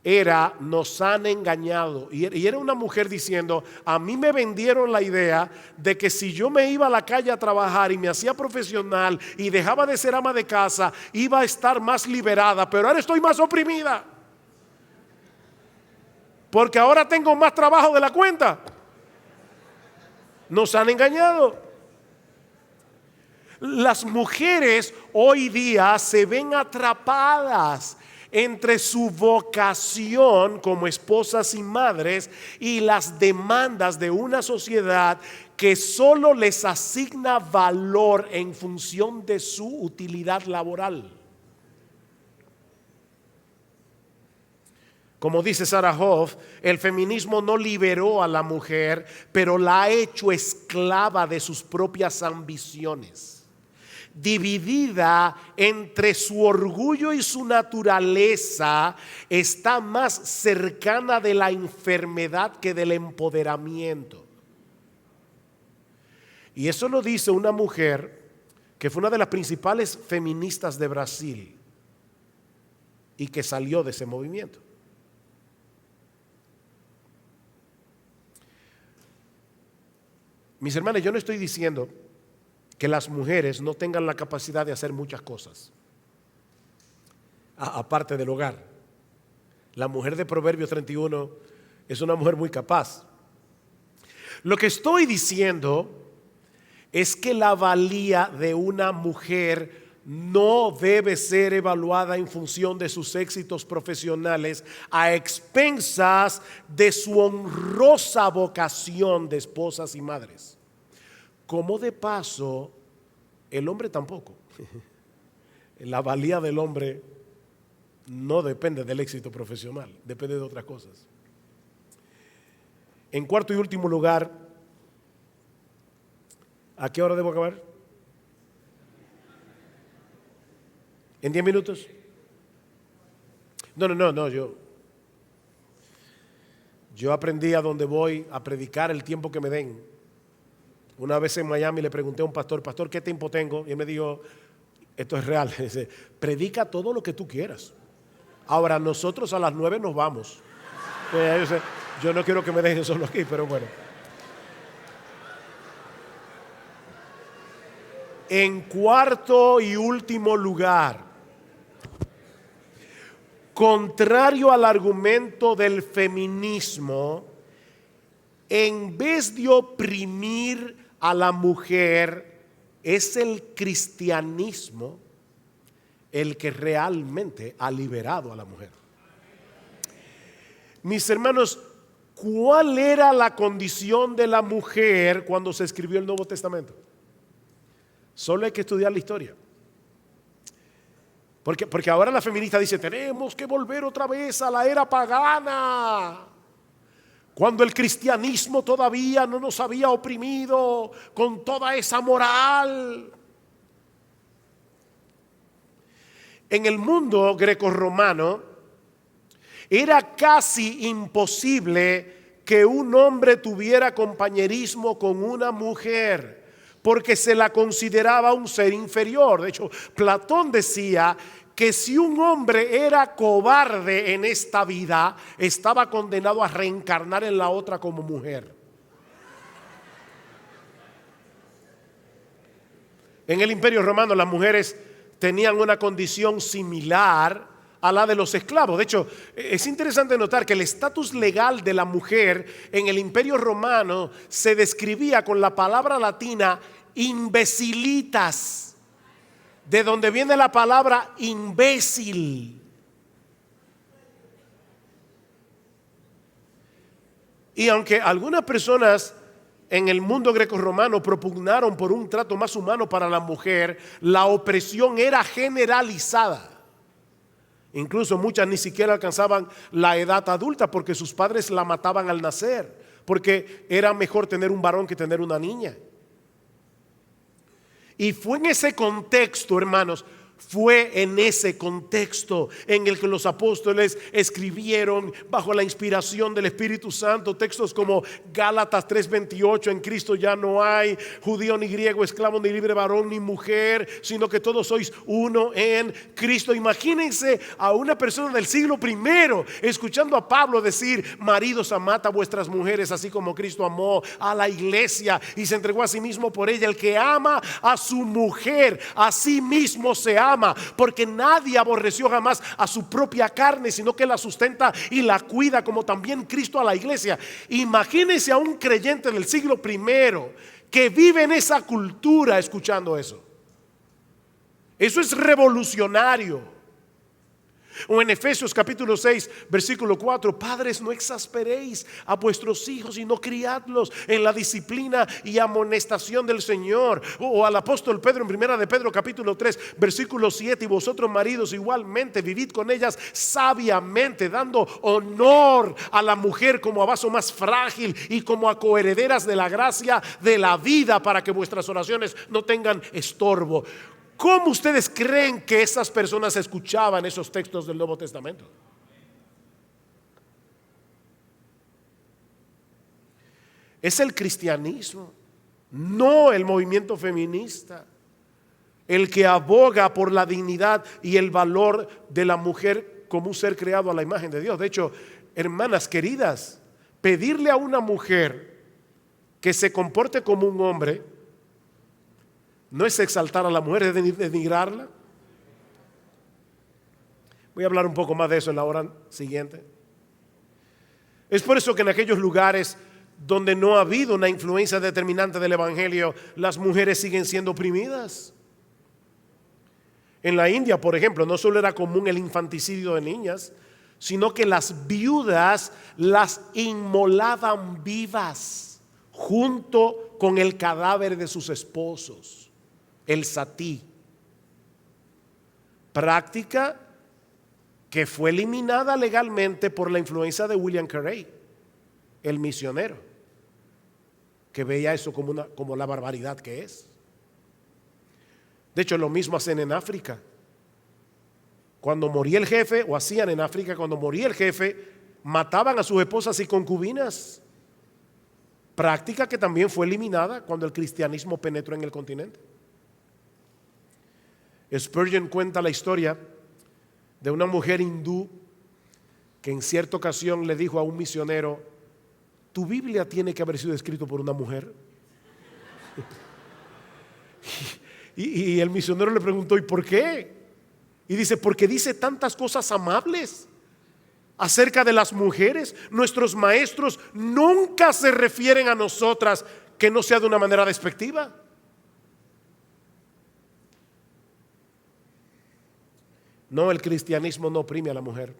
era: nos han engañado. Y era una mujer diciendo: a mí me vendieron la idea de que si yo me iba a la calle a trabajar y me hacía profesional y dejaba de ser ama de casa, iba a estar más liberada, pero ahora estoy más oprimida, porque ahora tengo más trabajo de la cuenta. Nos han engañado. Las mujeres hoy día se ven atrapadas entre su vocación como esposas y madres y las demandas de una sociedad que solo les asigna valor en función de su utilidad laboral. Como dice Sarah Hoff, el feminismo no liberó a la mujer, pero la ha hecho esclava de sus propias ambiciones. Dividida entre su orgullo y su naturaleza, está más cercana de la enfermedad que del empoderamiento. Y eso lo dice una mujer que fue una de las principales feministas de Brasil y que salió de ese movimiento. Mis hermanos, yo no estoy diciendo que las mujeres no tengan la capacidad de hacer muchas cosas aparte del hogar. La mujer de Proverbios 31 es una mujer muy capaz. Lo que estoy diciendo es que la valía de una mujer no debe ser evaluada en función de sus éxitos profesionales a expensas de su honrosa vocación de esposas y madres. Como de paso, el hombre tampoco. La valía del hombre no depende del éxito profesional, depende de otras cosas. En cuarto y último lugar, ¿a qué hora debo acabar? ¿En 10 minutos? No, yo aprendí a donde voy a predicar el tiempo que me den. Una vez en Miami le pregunté a un pastor: pastor, ¿qué tiempo tengo? Y él me dijo: esto es real, dice, predica todo lo que tú quieras. Ahora nosotros a las 9 nos vamos. Yo no quiero que me dejen solo aquí, pero bueno. En cuarto y último lugar, contrario al argumento del feminismo, en vez de oprimir a la mujer, es el cristianismo el que realmente ha liberado a la mujer. Mis hermanos, ¿cuál era la condición de la mujer cuando se escribió el Nuevo Testamento? Solo hay que estudiar la historia. Porque ahora la feminista dice: tenemos que volver otra vez a la era pagana, cuando el cristianismo todavía no nos había oprimido con toda esa moral. En el mundo grecorromano era casi imposible que un hombre tuviera compañerismo con una mujer, porque se la consideraba un ser inferior. De hecho, Platón decía que si un hombre era cobarde en esta vida, estaba condenado a reencarnar en la otra como mujer. En el Imperio Romano las mujeres tenían una condición similar a la de los esclavos. De hecho, es interesante notar que el estatus legal de la mujer en el Imperio Romano se describía con la palabra latina imbecilitas, de donde viene la palabra imbécil. Y aunque algunas personas en el mundo grecorromano propugnaron por un trato más humano para la mujer, la opresión era generalizada. Incluso muchas ni siquiera alcanzaban la edad adulta porque sus padres la mataban al nacer, porque era mejor tener un varón que tener una niña. Y fue en ese contexto, hermanos, fue en ese contexto en el que los apóstoles escribieron bajo la inspiración del Espíritu Santo textos como Gálatas 3:28, en Cristo ya no hay judío ni griego, esclavo ni libre, varón ni mujer, sino que todos sois uno en Cristo. Imagínense a una persona del siglo primero escuchando a Pablo decir: maridos, amad a vuestras mujeres así como Cristo amó a la iglesia y se entregó a sí mismo por ella. El que ama a su mujer, a sí mismo se ama, porque nadie aborreció jamás a su propia carne, sino que la sustenta y la cuida, como también Cristo a la iglesia. Imagínense a un creyente del siglo primero que vive en esa cultura escuchando eso. Eso es revolucionario. O en Efesios capítulo 6 versículo 4: padres, no exasperéis a vuestros hijos, sino criadlos en la disciplina y amonestación del Señor. O al apóstol Pedro en primera de Pedro capítulo 3 versículo 7: y vosotros, maridos, igualmente vivid con ellas sabiamente, dando honor a la mujer como a vaso más frágil y como a coherederas de la gracia de la vida, para que vuestras oraciones no tengan estorbo. ¿Cómo ustedes creen que esas personas escuchaban esos textos del Nuevo Testamento? Es el cristianismo, no el movimiento feminista, el que aboga por la dignidad y el valor de la mujer como un ser creado a la imagen de Dios. De hecho, hermanas queridas, pedirle a una mujer que se comporte como un hombre no es exaltar a la mujer, es denigrarla. Voy a hablar un poco más de eso en la hora siguiente. Es por eso que en aquellos lugares donde no ha habido una influencia determinante del evangelio, las mujeres siguen siendo oprimidas. En la India, por ejemplo, no solo era común el infanticidio de niñas, sino que las viudas las inmolaban vivas junto con el cadáver de sus esposos. El satí, práctica que fue eliminada legalmente por la influencia de William Carey, el misionero, que veía eso como la barbaridad que es. De hecho, lo mismo hacen en África. Cuando moría el jefe, o hacían en África, cuando moría el jefe, mataban a sus esposas y concubinas. Práctica que también fue eliminada cuando el cristianismo penetró en el continente. Spurgeon cuenta la historia de una mujer hindú que en cierta ocasión le dijo a un misionero: tu Biblia tiene que haber sido escrito por una mujer. y el misionero le preguntó: ¿y por qué? Y dice: porque dice tantas cosas amables acerca de las mujeres. Nuestros maestros nunca se refieren a nosotras que no sea de una manera despectiva. No, el cristianismo no oprime a la mujer,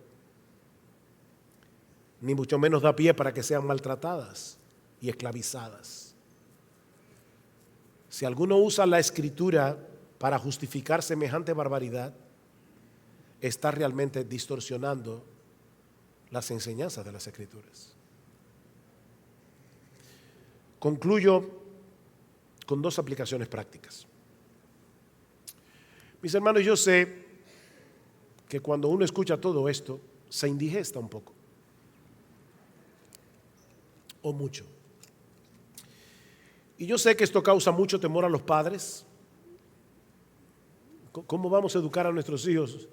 ni mucho menos da pie para que sean maltratadas y esclavizadas. Si alguno usa la escritura para justificar semejante barbaridad, está realmente distorsionando las enseñanzas de las escrituras. Concluyo con dos aplicaciones prácticas. Mis hermanos, yo sé que cuando uno escucha todo esto, se indigesta un poco, o mucho. Y yo sé que esto causa mucho temor a los padres. ¿Cómo vamos a educar a nuestros hijos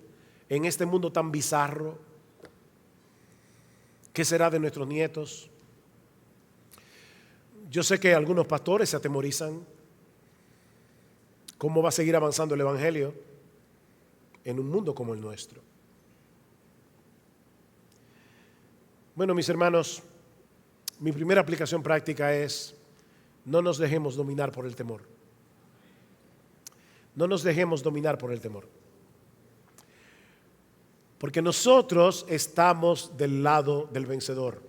en este mundo tan bizarro? ¿Qué será de nuestros nietos? Yo sé que algunos pastores se atemorizan. ¿Cómo va a seguir avanzando el evangelio en un mundo como el nuestro? Bueno, mis hermanos, mi primera aplicación práctica es: no nos dejemos dominar por el temor. No nos dejemos dominar por el temor. Porque nosotros estamos del lado del vencedor.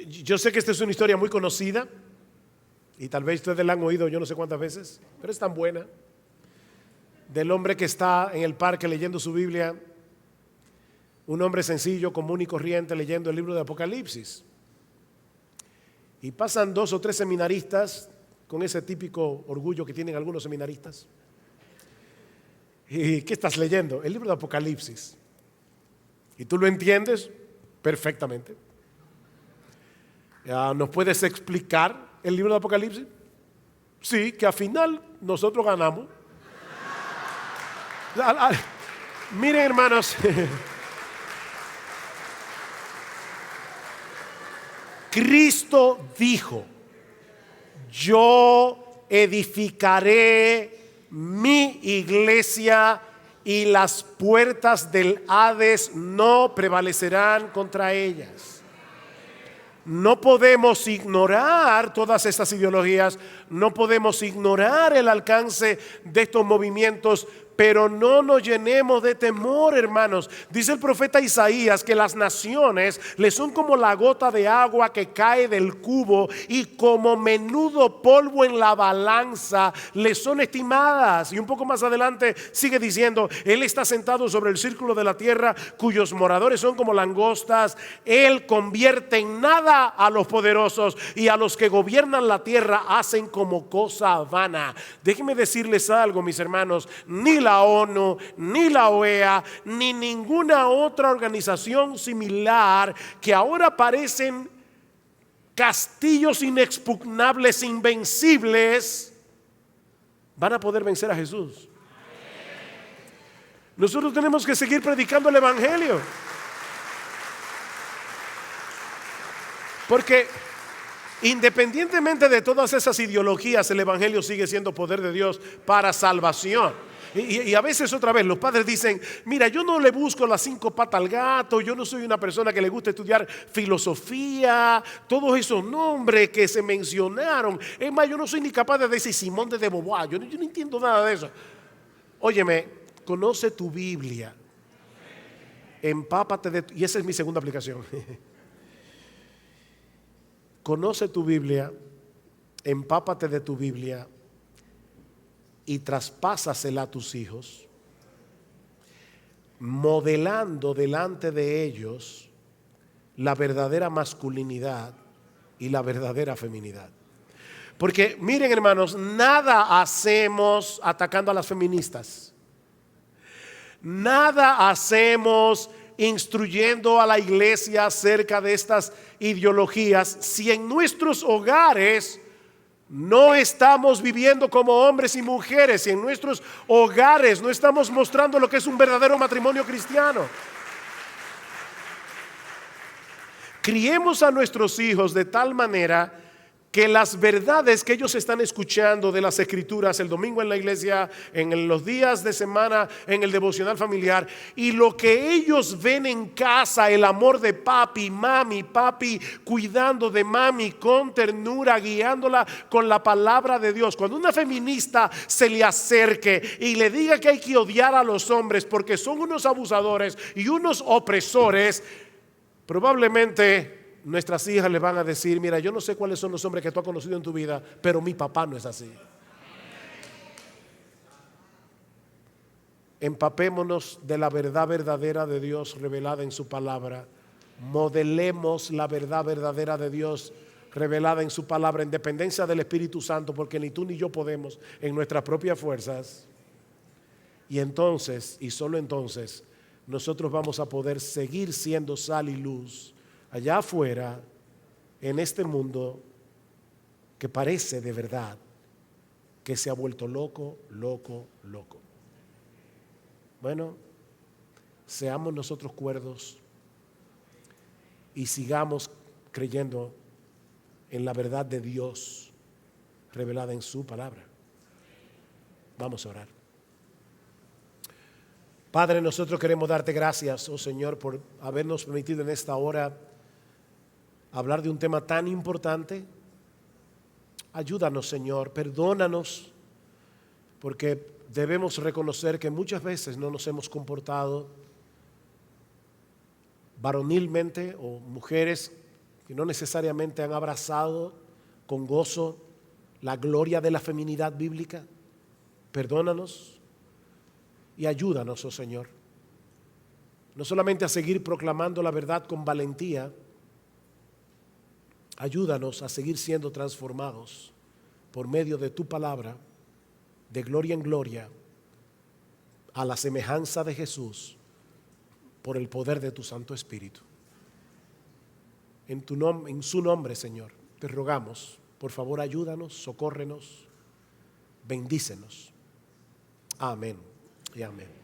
Yo sé que esta es una historia muy conocida y tal vez ustedes la han oído yo no sé cuántas veces, pero es tan buena. Del hombre que está en el parque leyendo su Biblia, un hombre sencillo, común y corriente, leyendo el libro de Apocalipsis. Y pasan 2 o 3 seminaristas con ese típico orgullo que tienen algunos seminaristas. ¿Y qué estás leyendo? El libro de Apocalipsis. ¿Y tú lo entiendes? Perfectamente. ¿Nos puedes explicar el libro de Apocalipsis? Sí, que al final nosotros ganamos. Miren, hermanos, Cristo dijo: yo edificaré mi iglesia y las puertas del Hades no prevalecerán contra ellas. No podemos ignorar todas estas ideologías, no podemos ignorar el alcance de estos movimientos, pero no nos llenemos de temor, hermanos. Dice el profeta Isaías que las naciones le son como la gota de agua que cae del cubo y como menudo polvo en la balanza le son estimadas. Y un poco más adelante sigue diciendo: Él está sentado sobre el círculo de la tierra, cuyos moradores son como langostas. Él convierte en nada a los poderosos, y a los que gobiernan la tierra hacen como cosa vana. Déjenme decirles algo, mis hermanos: ni la ONU, ni la OEA, ni ninguna otra organización similar, que ahora parecen castillos inexpugnables, invencibles, van a poder vencer a Jesús. Nosotros tenemos que seguir predicando el evangelio, porque independientemente de todas esas ideologías, el evangelio sigue siendo poder de Dios para salvación. Y a veces, otra vez, los padres dicen: mira, yo no le busco las 5 patas al gato, yo no soy una persona que le gusta estudiar filosofía, todos esos nombres que se mencionaron. Es más, yo no soy ni capaz de decir Simón de Beauvoir, yo no entiendo nada de eso. Óyeme, conoce tu Biblia, empápate de, y esa es mi segunda aplicación. Conoce tu Biblia, empápate de tu Biblia y traspásasela a tus hijos, modelando delante de ellos la verdadera masculinidad y la verdadera feminidad. Porque miren, hermanos, nada hacemos atacando a las feministas, nada hacemos instruyendo a la iglesia acerca de estas ideologías si en nuestros hogares no estamos viviendo como hombres y mujeres, y en nuestros hogares no estamos mostrando lo que es un verdadero matrimonio cristiano. Criemos a nuestros hijos de tal manera que las verdades que ellos están escuchando de las escrituras el domingo en la iglesia, en los días de semana, en el devocional familiar, y lo que ellos ven en casa, el amor de papi, cuidando de mami con ternura, guiándola con la palabra de Dios. Cuando una feminista se le acerque y le diga que hay que odiar a los hombres porque son unos abusadores y unos opresores, probablemente nuestras hijas le van a decir: mira, yo no sé cuáles son los hombres que tú has conocido en tu vida, pero mi papá no es así. Empapémonos de la verdad verdadera de Dios revelada en su palabra. Modelemos la verdad verdadera de Dios revelada en su palabra, en dependencia del Espíritu Santo, porque ni tú ni yo podemos en nuestras propias fuerzas. Y entonces, y solo entonces, nosotros vamos a poder seguir siendo sal y luz allá afuera, en este mundo que parece de verdad que se ha vuelto loco. Bueno, seamos nosotros cuerdos y sigamos creyendo en la verdad de Dios revelada en su palabra. Vamos a orar. Padre, nosotros queremos darte gracias, oh Señor, por habernos permitido en esta hora hablar de un tema tan importante. Ayúdanos, Señor, perdónanos, porque debemos reconocer que muchas veces no nos hemos comportado varonilmente, o mujeres que no necesariamente han abrazado con gozo la gloria de la feminidad bíblica. Perdónanos y ayúdanos, oh Señor, no solamente a seguir proclamando la verdad con valentía. Ayúdanos a seguir siendo transformados por medio de tu palabra, de gloria en gloria, a la semejanza de Jesús por el poder de tu Santo Espíritu. En su nombre, Señor, te rogamos, por favor, ayúdanos, socórrenos, bendícenos. Amén y amén.